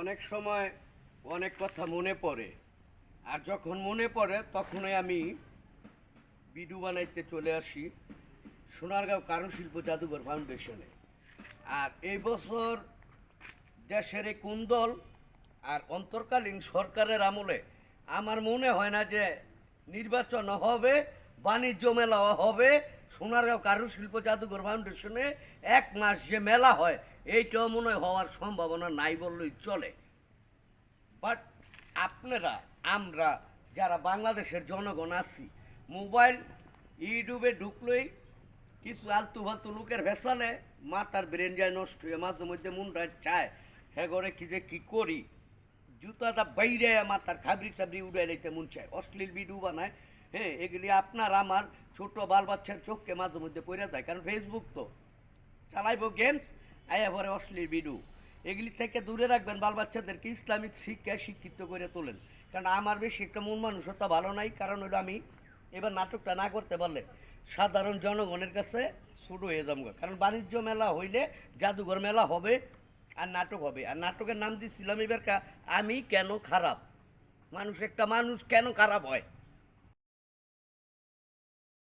অনেক সময় অনেক কথা মনে পড়ে, আর যখন মনে পড়ে তখনই আমি ভিডিও বানাইতে চলে আসি সোনারগাঁও কারুশিল্প জাদুঘর ফাউন্ডেশনে। আর এই বছর দেশের এই কুন্দল আর অন্তর্কালীন সরকারের আমলে আমার মনে হয় না যে নির্বাচন হবে, বাণিজ্য মেলা হবে। সোনারগাঁও কারুশিল্প জাদুঘর ফাউন্ডেশনে 1 মাস যে মেলা হয় এইটাও মনে হয় হওয়ার সম্ভাবনা নাই বললেই চলে। বাট আপনারা, আমরা যারা বাংলাদেশের জনগণ আছি, মোবাইল ইউটিউবে ঢুকলেই কিছু আলতু ফালতু লোকের ভেসালে মাথার ব্রেন যায় নষ্ট হয়ে, মাঝে মধ্যে মনটা চায় হ্যাঁ করে কি যে কি করি, জুতাটা বাইরে মাথার খাবরি টাবরি উড়াই দিতে মন চায়, অশ্লীল ভিডিও বানায়। হ্যাঁ, এগুলি আপনার আমার ছোট বাল বাচ্চার চোখকে মাঝে মধ্যে পড়ে যায়, কারণ ফেসবুক তো চালাইবো গেমস, আয়া পরে অশ্লীল ভিডিও। এগুলি থেকে দূরে রাখবেন, বাল বাচ্চাদেরকে ইসলামিক শিক্ষা শিক্ষিত করে তোলেন। কারণ আমার বেশি একটা মন মানসিকতা ভালো নাই, কারণ হলো আমি এবার নাটকটা না করতে পারলে সাধারণ জনগণের কাছে শুরু হয়ে যাবো। কারণ বাণিজ্য মেলা হইলে জাদুঘর মেলা হবে আর নাটক হবে। আর নাটকের নাম দিচ্ছিলাম এবার আমি কেন খারাপ। মানুষ, একটা মানুষ কেন খারাপ হয়।